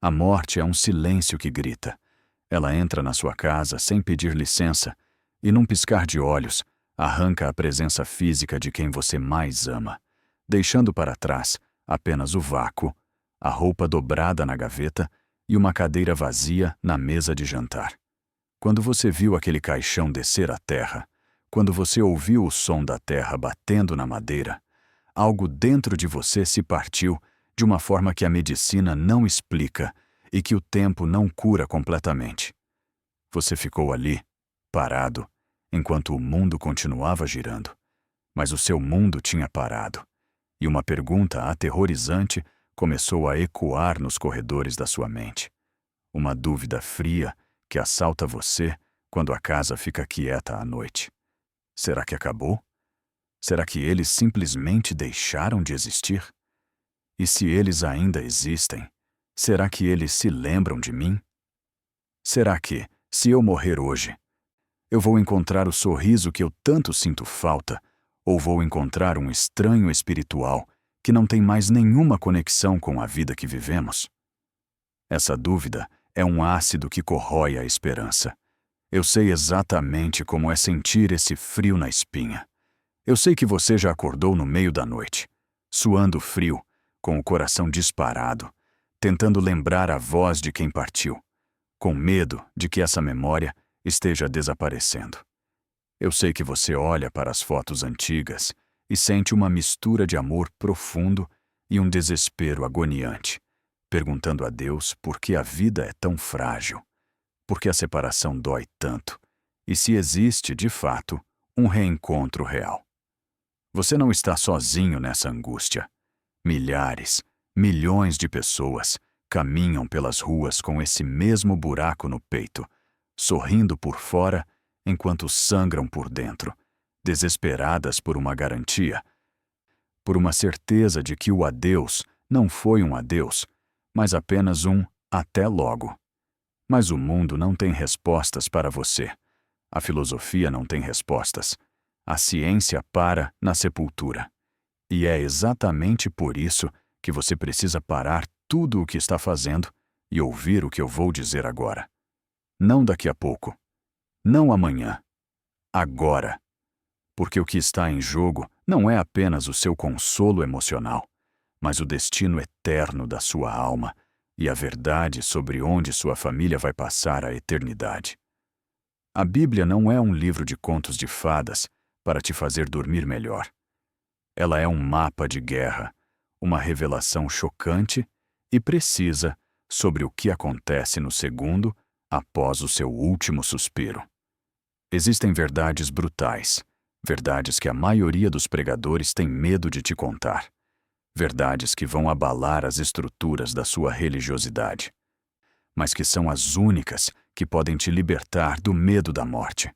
A morte é um silêncio que grita. Ela entra na sua casa sem pedir licença e, num piscar de olhos, arranca a presença física de quem você mais ama, deixando para trás apenas o vácuo, a roupa dobrada na gaveta e uma cadeira vazia na mesa de jantar. Quando você viu aquele caixão descer à terra, quando você ouviu o som da terra batendo na madeira, algo dentro de você se partiu de uma forma que a medicina não explica e que o tempo não cura completamente. Você ficou ali, parado, enquanto o mundo continuava girando. Mas o seu mundo tinha parado, e uma pergunta aterrorizante começou a ecoar nos corredores da sua mente. Uma dúvida fria que assalta você quando a casa fica quieta à noite. Será que acabou? Será que eles simplesmente deixaram de existir? E se eles ainda existem, será que eles se lembram de mim? Será que, se eu morrer hoje, eu vou encontrar o sorriso que eu tanto sinto falta, ou vou encontrar um estranho espiritual que não tem mais nenhuma conexão com a vida que vivemos? Essa dúvida é um ácido que corrói a esperança. Eu sei exatamente como é sentir esse frio na espinha. Eu sei que você já acordou no meio da noite, suando frio, com o coração disparado, tentando lembrar a voz de quem partiu, com medo de que essa memória esteja desaparecendo. Eu sei que você olha para as fotos antigas e sente uma mistura de amor profundo e um desespero agoniante, perguntando a Deus por que a vida é tão frágil, por que a separação dói tanto, e se existe, de fato, um reencontro real. Você não está sozinho nessa angústia. Milhares, milhões de pessoas caminham pelas ruas com esse mesmo buraco no peito, sorrindo por fora enquanto sangram por dentro, desesperadas por uma garantia, por uma certeza de que o adeus não foi um adeus, mas apenas um até logo. Mas o mundo não tem respostas para você. A filosofia não tem respostas. A ciência para na sepultura. E é exatamente por isso que você precisa parar tudo o que está fazendo e ouvir o que eu vou dizer agora. Não daqui a pouco. Não amanhã. Agora. Porque o que está em jogo não é apenas o seu consolo emocional, mas o destino eterno da sua alma e a verdade sobre onde sua família vai passar a eternidade. A Bíblia não é um livro de contos de fadas para te fazer dormir melhor. Ela é um mapa de guerra, uma revelação chocante e precisa sobre o que acontece no segundo após o seu último suspiro. Existem verdades brutais, verdades que a maioria dos pregadores tem medo de te contar, verdades que vão abalar as estruturas da sua religiosidade, mas que são as únicas que podem te libertar do medo da morte.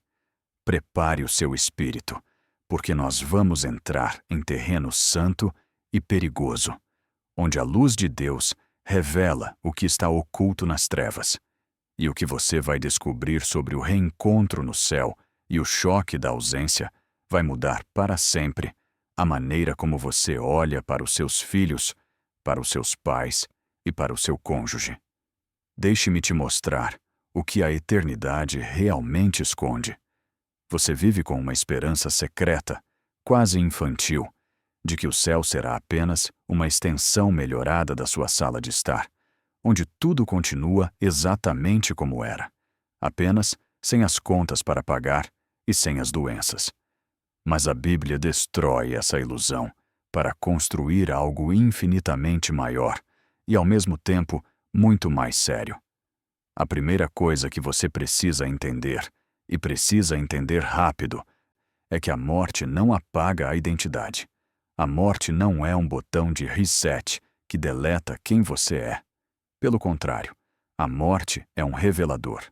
Prepare o seu espírito, porque nós vamos entrar em terreno santo e perigoso, onde a luz de Deus revela o que está oculto nas trevas, e o que você vai descobrir sobre o reencontro no céu e o choque da ausência vai mudar para sempre a maneira como você olha para os seus filhos, para os seus pais e para o seu cônjuge. Deixe-me te mostrar o que a eternidade realmente esconde. Você vive com uma esperança secreta, quase infantil, de que o céu será apenas uma extensão melhorada da sua sala de estar, onde tudo continua exatamente como era, apenas sem as contas para pagar e sem as doenças. Mas a Bíblia destrói essa ilusão para construir algo infinitamente maior e, ao mesmo tempo, muito mais sério. A primeira coisa que você precisa entender, e precisa entender rápido, é que a morte não apaga a identidade. A morte não é um botão de reset que deleta quem você é. Pelo contrário, a morte é um revelador.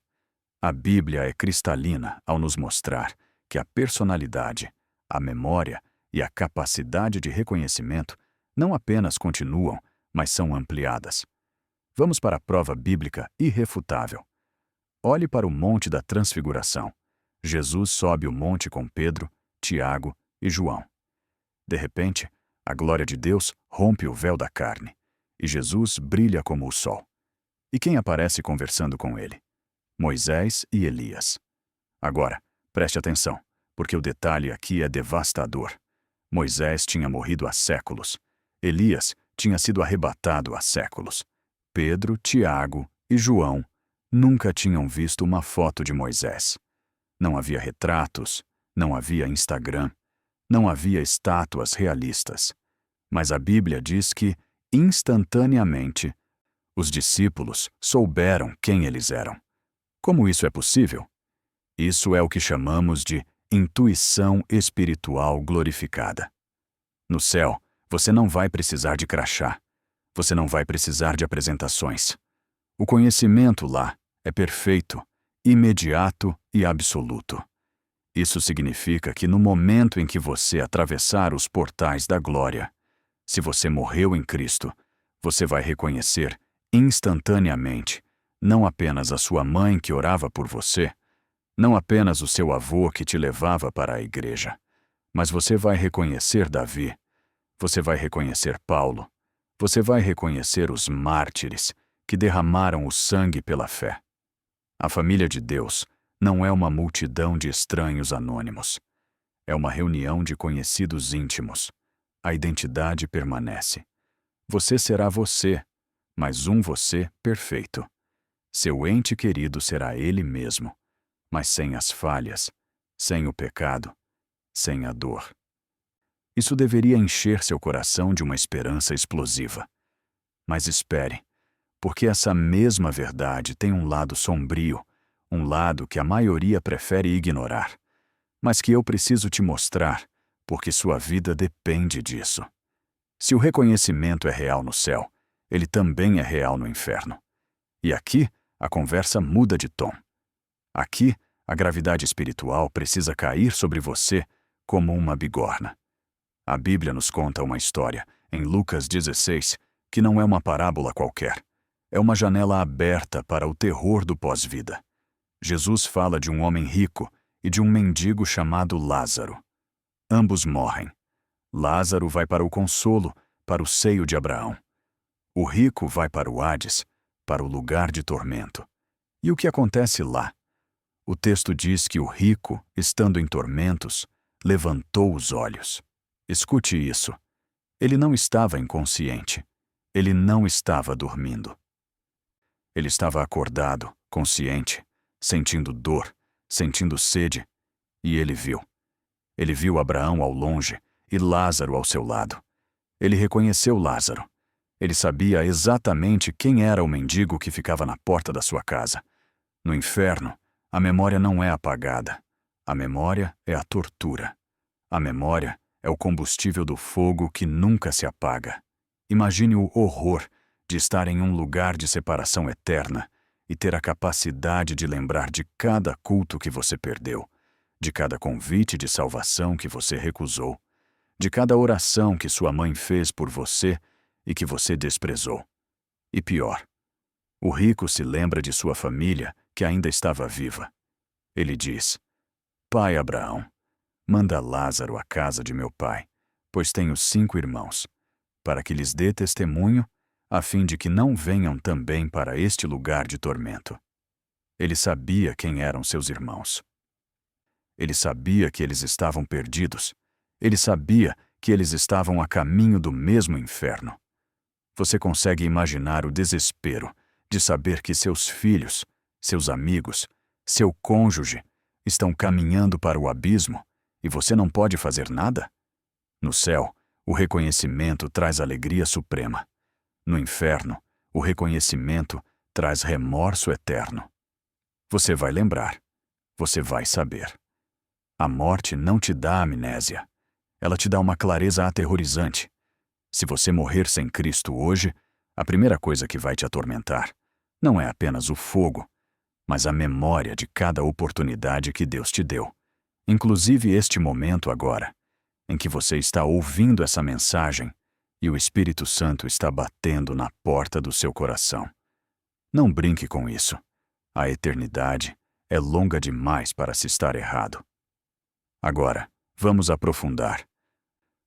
A Bíblia é cristalina ao nos mostrar que a personalidade, a memória e a capacidade de reconhecimento não apenas continuam, mas são ampliadas. Vamos para a prova bíblica irrefutável. Olhe para o Monte da Transfiguração. Jesus sobe o monte com Pedro, Tiago e João. De repente, a glória de Deus rompe o véu da carne, e Jesus brilha como o sol. E quem aparece conversando com ele? Moisés e Elias. Agora, preste atenção, porque o detalhe aqui é devastador. Moisés tinha morrido há séculos. Elias tinha sido arrebatado há séculos. Pedro, Tiago e João nunca tinham visto uma foto de Moisés. Não havia retratos, não havia Instagram, não havia estátuas realistas. Mas a Bíblia diz que, instantaneamente, os discípulos souberam quem eles eram. Como isso é possível? Isso é o que chamamos de intuição espiritual glorificada. No céu, você não vai precisar de crachá. Você não vai precisar de apresentações. O conhecimento lá é perfeito, imediato e absoluto. Isso significa que no momento em que você atravessar os portais da glória, se você morreu em Cristo, você vai reconhecer instantaneamente não apenas a sua mãe que orava por você, não apenas o seu avô que te levava para a igreja, mas você vai reconhecer Davi, você vai reconhecer Paulo, você vai reconhecer os mártires que derramaram o sangue pela fé. A família de Deus não é uma multidão de estranhos anônimos. É uma reunião de conhecidos íntimos. A identidade permanece. Você será você, mas um você perfeito. Seu ente querido será ele mesmo, mas sem as falhas, sem o pecado, sem a dor. Isso deveria encher seu coração de uma esperança explosiva. Mas espere, porque essa mesma verdade tem um lado sombrio, um lado que a maioria prefere ignorar, mas que eu preciso te mostrar, porque sua vida depende disso. Se o reconhecimento é real no céu, ele também é real no inferno. E aqui, a conversa muda de tom. Aqui, a gravidade espiritual precisa cair sobre você como uma bigorna. A Bíblia nos conta uma história, em Lucas 16, que não é uma parábola qualquer. É uma janela aberta para o terror do pós-vida. Jesus fala de um homem rico e de um mendigo chamado Lázaro. Ambos morrem. Lázaro vai para o consolo, para o seio de Abraão. O rico vai para o Hades, para o lugar de tormento. E o que acontece lá? O texto diz que o rico, estando em tormentos, levantou os olhos. Escute isso. Ele não estava inconsciente. Ele não estava dormindo. Ele estava acordado, consciente, sentindo dor, sentindo sede, e ele viu. Ele viu Abraão ao longe e Lázaro ao seu lado. Ele reconheceu Lázaro. Ele sabia exatamente quem era o mendigo que ficava na porta da sua casa. No inferno, a memória não é apagada. A memória é a tortura. A memória é o combustível do fogo que nunca se apaga. Imagine o horror de estar em um lugar de separação eterna e ter a capacidade de lembrar de cada culto que você perdeu, de cada convite de salvação que você recusou, de cada oração que sua mãe fez por você e que você desprezou. E pior, o rico se lembra de sua família que ainda estava viva. Ele diz: Pai Abraão, manda Lázaro à casa de meu pai, pois tenho 5 irmãos, para que lhes dê testemunho, a fim de que não venham também para este lugar de tormento. Ele sabia quem eram seus irmãos. Ele sabia que eles estavam perdidos. Ele sabia que eles estavam a caminho do mesmo inferno. Você consegue imaginar o desespero de saber que seus filhos, seus amigos, seu cônjuge estão caminhando para o abismo e você não pode fazer nada? No céu, o reconhecimento traz alegria suprema. No inferno, o reconhecimento traz remorso eterno. Você vai lembrar. Você vai saber. A morte não te dá amnésia. Ela te dá uma clareza aterrorizante. Se você morrer sem Cristo hoje, a primeira coisa que vai te atormentar não é apenas o fogo, mas a memória de cada oportunidade que Deus te deu, inclusive este momento agora, em que você está ouvindo essa mensagem e o Espírito Santo está batendo na porta do seu coração. Não brinque com isso. A eternidade é longa demais para se estar errado. Agora, vamos aprofundar.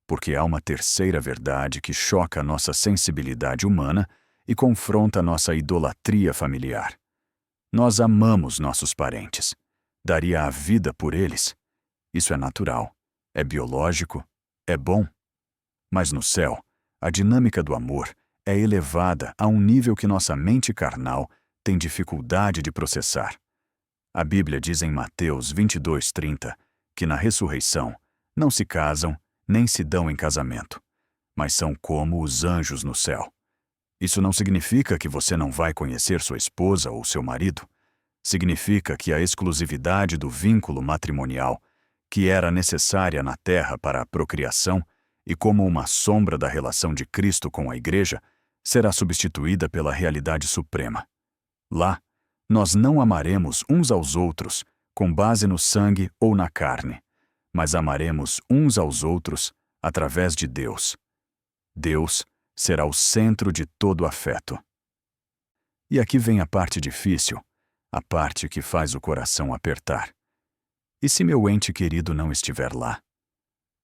Porque há uma terceira verdade que choca a nossa sensibilidade humana e confronta nossa idolatria familiar. Nós amamos nossos parentes. Daria a vida por eles. Isso é natural, é biológico, é bom. Mas no céu, a dinâmica do amor é elevada a um nível que nossa mente carnal tem dificuldade de processar. A Bíblia diz em Mateus 22:30 que na ressurreição não se casam nem se dão em casamento, mas são como os anjos no céu. Isso não significa que você não vai conhecer sua esposa ou seu marido. Significa que a exclusividade do vínculo matrimonial, que era necessária na terra para a procriação e como uma sombra da relação de Cristo com a Igreja, será substituída pela realidade suprema. Lá, nós não amaremos uns aos outros com base no sangue ou na carne, mas amaremos uns aos outros através de Deus. Deus será o centro de todo afeto. E aqui vem a parte difícil, a parte que faz o coração apertar. E se meu ente querido não estiver lá?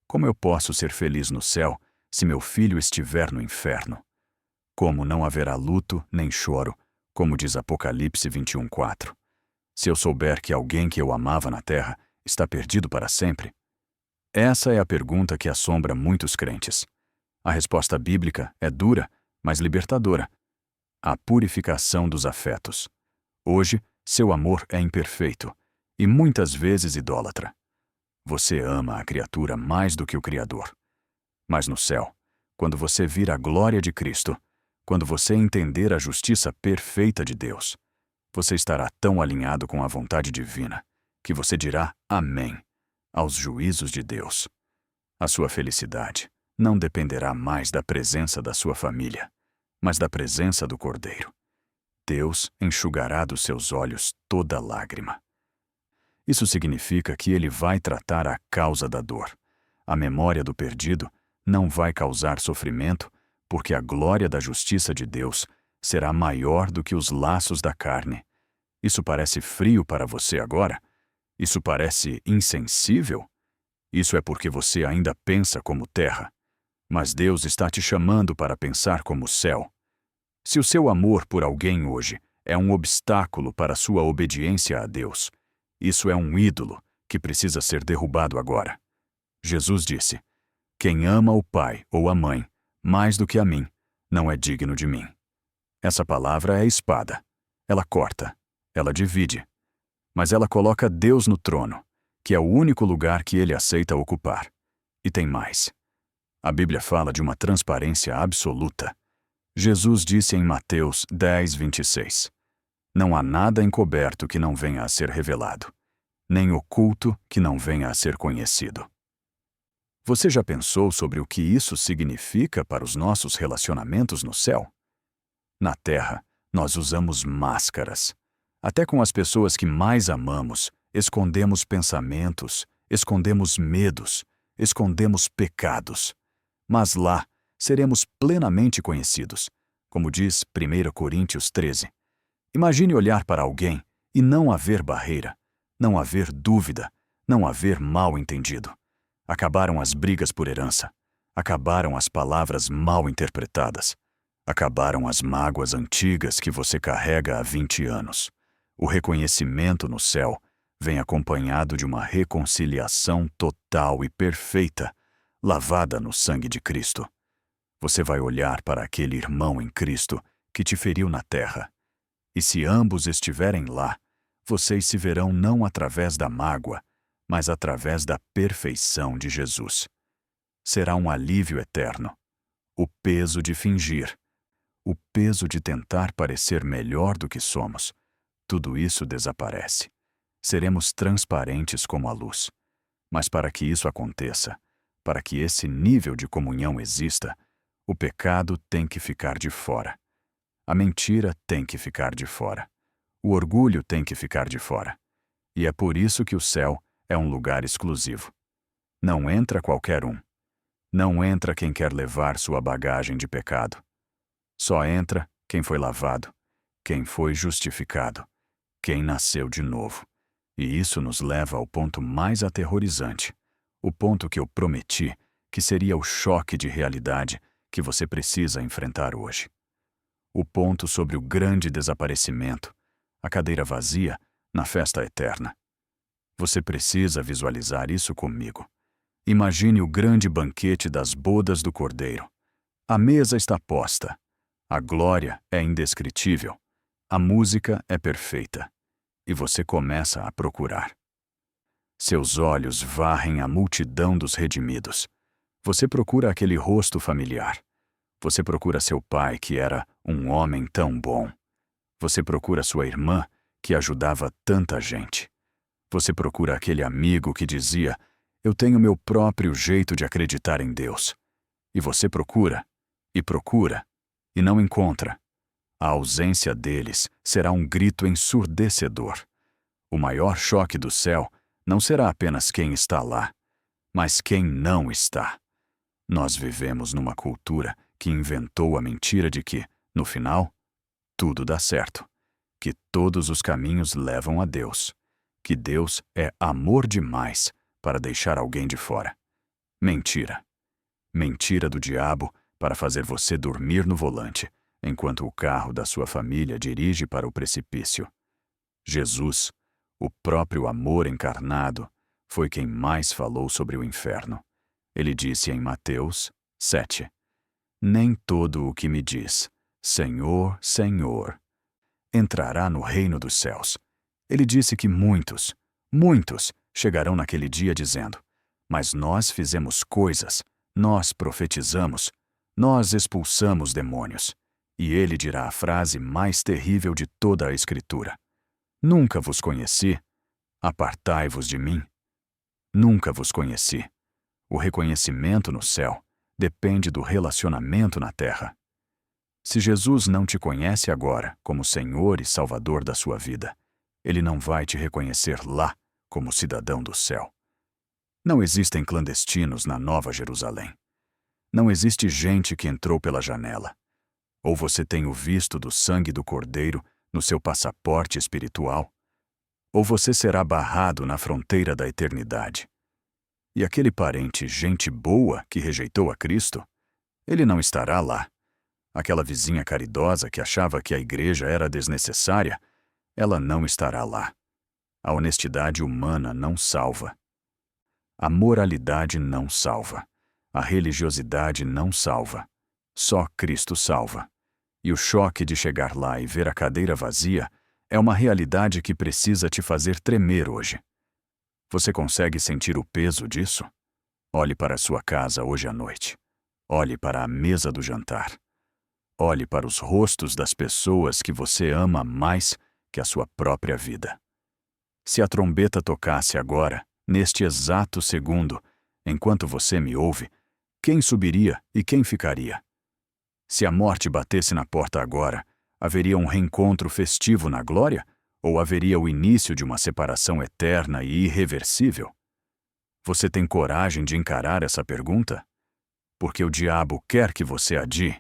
Como eu posso ser feliz no céu se meu filho estiver no inferno? Como não haverá luto nem choro, como diz Apocalipse 21:4? Se eu souber que alguém que eu amava na terra está perdido para sempre? Essa é a pergunta que assombra muitos crentes. A resposta bíblica é dura, mas libertadora. A purificação dos afetos. Hoje, seu amor é imperfeito e muitas vezes idólatra. Você ama a criatura mais do que o Criador. Mas no céu, quando você vir a glória de Cristo, quando você entender a justiça perfeita de Deus, você estará tão alinhado com a vontade divina que você dirá amém aos juízos de Deus. A sua felicidade não dependerá mais da presença da sua família, mas da presença do Cordeiro. Deus enxugará dos seus olhos toda lágrima. Isso significa que Ele vai tratar a causa da dor. A memória do perdido não vai causar sofrimento, porque a glória da justiça de Deus será maior do que os laços da carne. Isso parece frio para você agora? Isso parece insensível? Isso é porque você ainda pensa como terra. Mas Deus está te chamando para pensar como céu. Se o seu amor por alguém hoje é um obstáculo para sua obediência a Deus, isso é um ídolo que precisa ser derrubado agora. Jesus disse: "Quem ama o pai ou a mãe mais do que a mim, não é digno de mim." Essa palavra é espada. Ela corta, ela divide. Mas ela coloca Deus no trono, que é o único lugar que Ele aceita ocupar. E tem mais. A Bíblia fala de uma transparência absoluta. Jesus disse em Mateus 10:26: "Não há nada encoberto que não venha a ser revelado, nem oculto que não venha a ser conhecido." Você já pensou sobre o que isso significa para os nossos relacionamentos no céu? Na terra, nós usamos máscaras. Até com as pessoas que mais amamos, escondemos pensamentos, escondemos medos, escondemos pecados. Mas lá, seremos plenamente conhecidos, como diz 1 Coríntios 13. Imagine olhar para alguém e não haver barreira, não haver dúvida, não haver mal-entendido. Acabaram as brigas por herança, acabaram as palavras mal interpretadas, acabaram as mágoas antigas que você carrega há 20 anos. O reconhecimento no céu vem acompanhado de uma reconciliação total e perfeita, lavada no sangue de Cristo. Você vai olhar para aquele irmão em Cristo que te feriu na terra. E se ambos estiverem lá, vocês se verão não através da mágoa, mas através da perfeição de Jesus. Será um alívio eterno. O peso de fingir, o peso de tentar parecer melhor do que somos, tudo isso desaparece. Seremos transparentes como a luz. Mas para que isso aconteça, para que esse nível de comunhão exista, o pecado tem que ficar de fora. A mentira tem que ficar de fora. O orgulho tem que ficar de fora. E é por isso que o céu é um lugar exclusivo. Não entra qualquer um. Não entra quem quer levar sua bagagem de pecado. Só entra quem foi lavado, quem foi justificado, quem nasceu de novo. E isso nos leva ao ponto mais aterrorizante, o ponto que eu prometi, que seria o choque de realidade que você precisa enfrentar hoje. o ponto sobre o grande desaparecimento, a cadeira vazia na festa eterna. Você precisa visualizar isso comigo. Imagine o grande banquete das bodas do Cordeiro. A mesa está posta. A glória é indescritível. A música é perfeita. E você começa a procurar. Seus olhos varrem a multidão dos redimidos. Você procura aquele rosto familiar. Você procura seu pai, que era um homem tão bom. Você procura sua irmã, que ajudava tanta gente. Você procura aquele amigo que dizia: eu tenho meu próprio jeito de acreditar em Deus. E você procura, e não encontra. A ausência deles será um grito ensurdecedor. O maior choque do céu não será apenas quem está lá, mas quem não está. Nós vivemos numa cultura que inventou a mentira de que, no final, tudo dá certo, que todos os caminhos levam a Deus, que Deus é amor demais para deixar alguém de fora. Mentira. Mentira do diabo para fazer você dormir no volante, enquanto o carro da sua família dirige para o precipício. Jesus, o próprio amor encarnado, foi quem mais falou sobre o inferno. Ele disse em Mateus 7: nem todo o que me diz, Senhor, Senhor, entrará no reino dos céus. Ele disse que muitos chegarão naquele dia dizendo: mas nós fizemos coisas, nós profetizamos, nós expulsamos demônios. E ele dirá a frase mais terrível de toda a Escritura: nunca vos conheci, apartai-vos de mim. Nunca vos conheci. O reconhecimento no céu depende do relacionamento na terra. Se Jesus não te conhece agora como Senhor e Salvador da sua vida, Ele não vai te reconhecer lá como cidadão do céu. Não existem clandestinos na Nova Jerusalém. Não existe gente que entrou pela janela. Ou você tem o visto do sangue do Cordeiro no seu passaporte espiritual, ou você será barrado na fronteira da eternidade. E aquele parente gente boa que rejeitou a Cristo, ele não estará lá. Aquela vizinha caridosa que achava que a igreja era desnecessária, ela não estará lá. A honestidade humana não salva. A moralidade não salva. A religiosidade não salva. Só Cristo salva. E o choque de chegar lá e ver a cadeira vazia é uma realidade que precisa te fazer tremer hoje. Você consegue sentir o peso disso? Olhe para a sua casa hoje à noite. Olhe para a mesa do jantar. Olhe para os rostos das pessoas que você ama mais que a sua própria vida. Se a trombeta tocasse agora, neste exato segundo, enquanto você me ouve, quem subiria e quem ficaria? Se a morte batesse na porta agora, haveria um reencontro festivo na glória? Ou haveria o início de uma separação eterna e irreversível? Você tem coragem de encarar essa pergunta? Porque o diabo quer que você adie.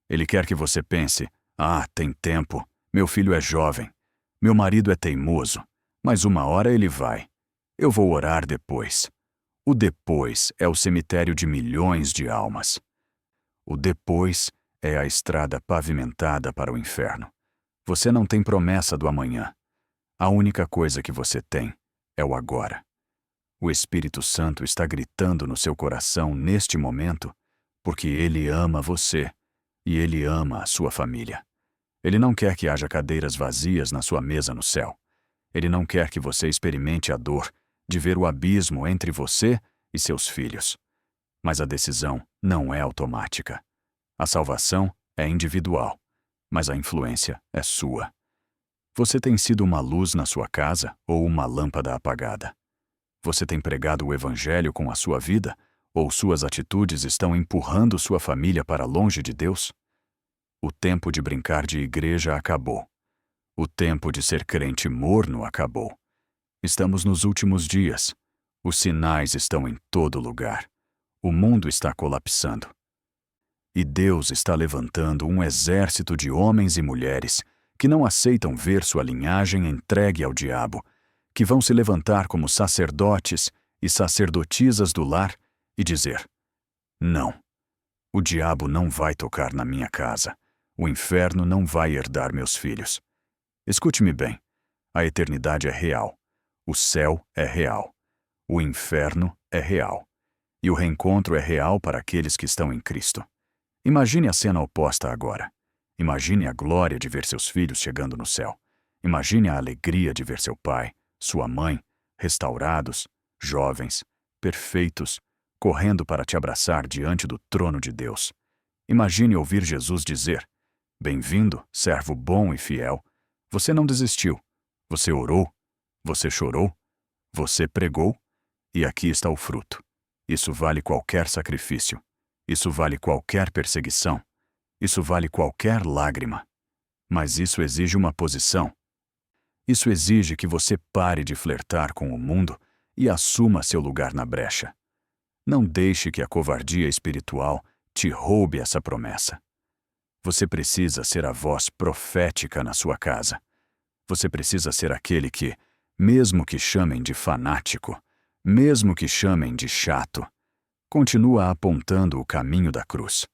Ele quer que você pense: ah, tem tempo, meu filho é jovem, meu marido é teimoso, mas uma hora ele vai. Eu vou orar depois. O depois é o cemitério de milhões de almas. O depois é a estrada pavimentada para o inferno. Você não tem promessa do amanhã. A única coisa que você tem é o agora. O Espírito Santo está gritando no seu coração neste momento porque Ele ama você e Ele ama a sua família. Ele não quer que haja cadeiras vazias na sua mesa no céu. Ele não quer que você experimente a dor de ver o abismo entre você e seus filhos. Mas a decisão não é automática. A salvação é individual, mas a influência é sua. Você tem sido uma luz na sua casa ou uma lâmpada apagada? Você tem pregado o Evangelho com a sua vida ou suas atitudes estão empurrando sua família para longe de Deus? O tempo de brincar de igreja acabou. O tempo de ser crente morno acabou. Estamos nos últimos dias. Os sinais estão em todo lugar. O mundo está colapsando. E Deus está levantando um exército de homens e mulheres que não aceitam ver sua linhagem entregue ao diabo, que vão se levantar como sacerdotes e sacerdotisas do lar e dizer: não, o diabo não vai tocar na minha casa, O inferno não vai herdar meus filhos. Escute-me bem. A eternidade é real. O céu é real. O inferno é real. E o reencontro é real para aqueles que estão em Cristo. Imagine a cena oposta agora. Imagine a glória de ver seus filhos chegando no céu. Imagine a alegria de ver seu pai, sua mãe, restaurados, jovens, perfeitos, correndo para te abraçar diante do trono de Deus. Imagine ouvir Jesus dizer: "Bem-vindo, servo bom e fiel. Você não desistiu. Você orou. Você chorou. Você pregou. E aqui está o fruto. Isso vale qualquer sacrifício. Isso vale qualquer perseguição. Isso vale qualquer lágrima. Mas isso exige uma posição. Isso exige que você pare de flertar com o mundo e assuma seu lugar na brecha. Não deixe que a covardia espiritual te roube essa promessa. Você precisa ser a voz profética na sua casa. Você precisa ser aquele que, mesmo que chamem de fanático, mesmo que chamem de chato, continua apontando o caminho da cruz.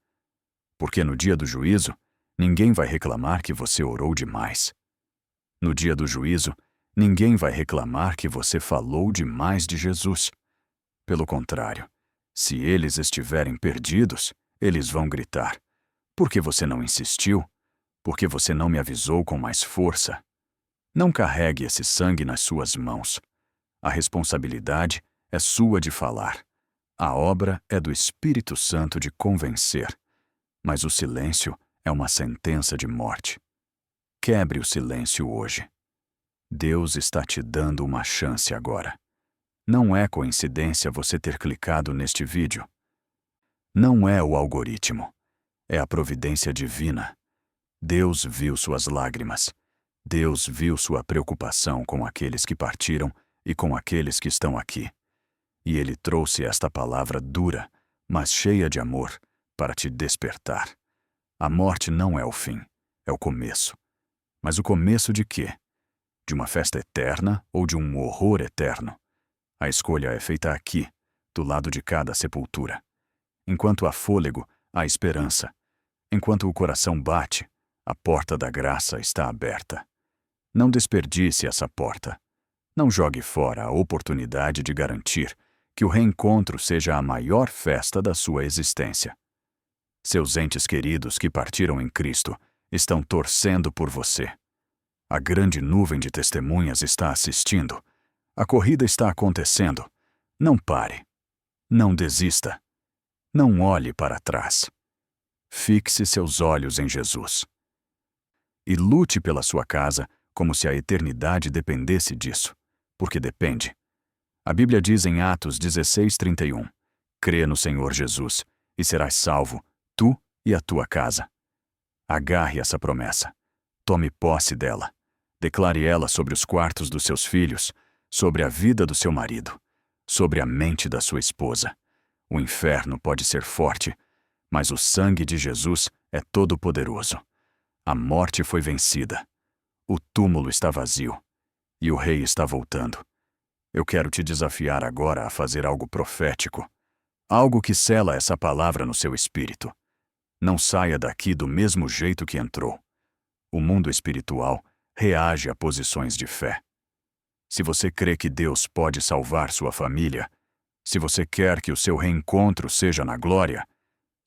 Porque no dia do juízo, ninguém vai reclamar que você orou demais. No dia do juízo, ninguém vai reclamar que você falou demais de Jesus. Pelo contrário, se eles estiverem perdidos, eles vão gritar: "Por que você não insistiu? Por que você não me avisou com mais força?" Não carregue esse sangue nas suas mãos. A responsabilidade é sua de falar. A obra é do Espírito Santo de convencer. Mas o silêncio é uma sentença de morte. Quebre o silêncio hoje. Deus está te dando uma chance agora. Não é coincidência você ter clicado neste vídeo. Não é o algoritmo. É a providência divina. Deus viu suas lágrimas. Deus viu sua preocupação com aqueles que partiram e com aqueles que estão aqui. E Ele trouxe esta palavra dura, mas cheia de amor, para te despertar. A morte não é o fim, é o começo. Mas o começo de quê? De uma festa eterna ou de um horror eterno? A escolha é feita aqui, do lado de cada sepultura. Enquanto há fôlego, há esperança. Enquanto o coração bate, a porta da graça está aberta. Não desperdice essa porta. Não jogue fora a oportunidade de garantir que o reencontro seja a maior festa da sua existência. Seus entes queridos que partiram em Cristo estão torcendo por você. A grande nuvem de testemunhas está assistindo. A corrida está acontecendo. Não pare. Não desista. Não olhe para trás. Fixe seus olhos em Jesus. E lute pela sua casa como se a eternidade dependesse disso, porque depende. A Bíblia diz em Atos 16:31, "Crê no Senhor Jesus, e serás salvo, tu e a tua casa." Agarre essa promessa. Tome posse dela. Declare ela sobre os quartos dos seus filhos, sobre a vida do seu marido, sobre a mente da sua esposa. O inferno pode ser forte, mas o sangue de Jesus é todo-poderoso. A morte foi vencida. O túmulo está vazio. E o rei está voltando. Eu quero te desafiar agora a fazer algo profético. Algo que sela essa palavra no seu espírito. Não saia daqui do mesmo jeito que entrou. O mundo espiritual reage a posições de fé. Se você crê que Deus pode salvar sua família, se você quer que o seu reencontro seja na glória,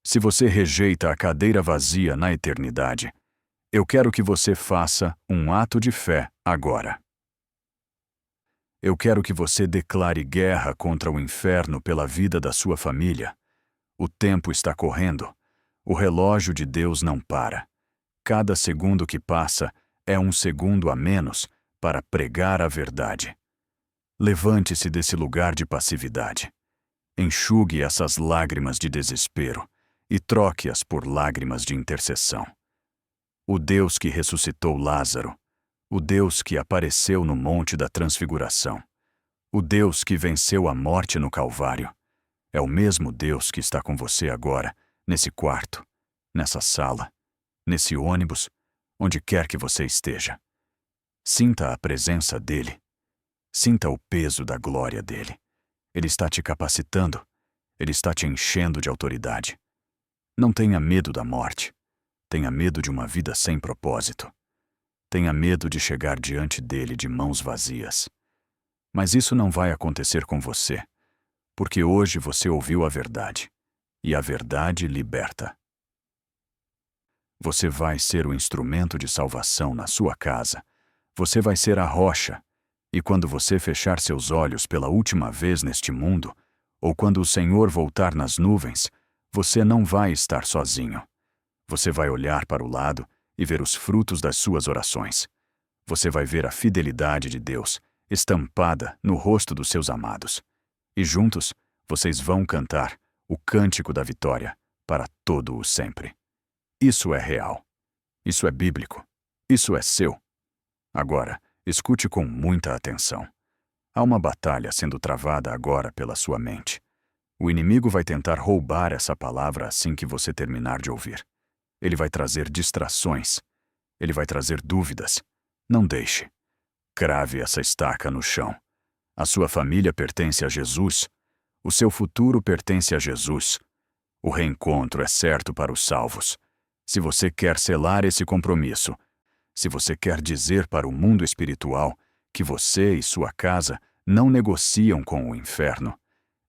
se você rejeita a cadeira vazia na eternidade, eu quero que você faça um ato de fé agora. Eu quero que você declare guerra contra o inferno pela vida da sua família. O tempo está correndo. O relógio de Deus não para. Cada segundo que passa é um segundo a menos para pregar a verdade. Levante-se desse lugar de passividade. Enxugue essas lágrimas de desespero e troque-as por lágrimas de intercessão. O Deus que ressuscitou Lázaro, o Deus que apareceu no Monte da Transfiguração, o Deus que venceu a morte no Calvário, é o mesmo Deus que está com você agora, nesse quarto, nessa sala, nesse ônibus, onde quer que você esteja. Sinta a presença dele. Sinta o peso da glória dele. Ele está te capacitando. Ele está te enchendo de autoridade. Não tenha medo da morte. Tenha medo de uma vida sem propósito. Tenha medo de chegar diante dele de mãos vazias. Mas isso não vai acontecer com você, porque hoje você ouviu a verdade, e a verdade liberta. Você vai ser o instrumento de salvação na sua casa. Você vai ser a rocha, e quando você fechar seus olhos pela última vez neste mundo, ou quando o Senhor voltar nas nuvens, você não vai estar sozinho. Você vai olhar para o lado e ver os frutos das suas orações. Você vai ver a fidelidade de Deus estampada no rosto dos seus amados. E juntos, vocês vão cantar o cântico da vitória para todo o sempre. Isso é real. Isso é bíblico. Isso é seu. Agora, escute com muita atenção. Há uma batalha sendo travada agora pela sua mente. O inimigo vai tentar roubar essa palavra assim que você terminar de ouvir. Ele vai trazer distrações. Ele vai trazer dúvidas. Não deixe. Crave essa estaca no chão. A sua família pertence a Jesus. O seu futuro pertence a Jesus. O reencontro é certo para os salvos. Se você quer selar esse compromisso, se você quer dizer para o mundo espiritual que você e sua casa não negociam com o inferno,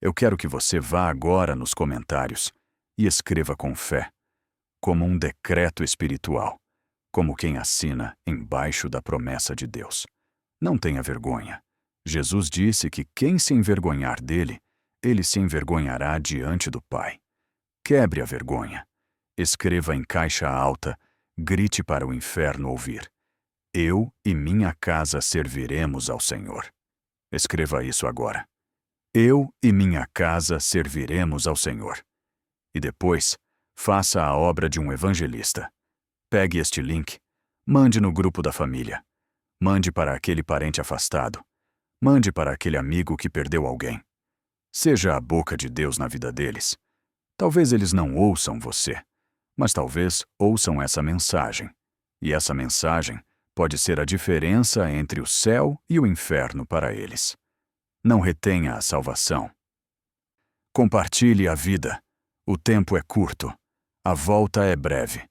eu quero que você vá agora nos comentários e escreva com fé, como um decreto espiritual, como quem assina embaixo da promessa de Deus. Não tenha vergonha. Jesus disse que quem se envergonhar dele, ele se envergonhará diante do Pai. Quebre a vergonha. Escreva em caixa alta, grite para o inferno ouvir. Eu e minha casa serviremos ao Senhor. Escreva isso agora. Eu e minha casa serviremos ao Senhor. E depois, faça a obra de um evangelista. Pegue este link, mande no grupo da família. Mande para aquele parente afastado. Mande para aquele amigo que perdeu alguém. Seja a boca de Deus na vida deles. Talvez eles não ouçam você, mas talvez ouçam essa mensagem. E essa mensagem pode ser a diferença entre o céu e o inferno para eles. Não retenha a salvação. Compartilhe a vida. O tempo é curto. A volta é breve.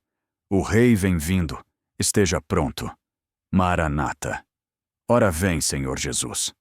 O Rei vem vindo. Esteja pronto. Maranata. Ora vem, Senhor Jesus.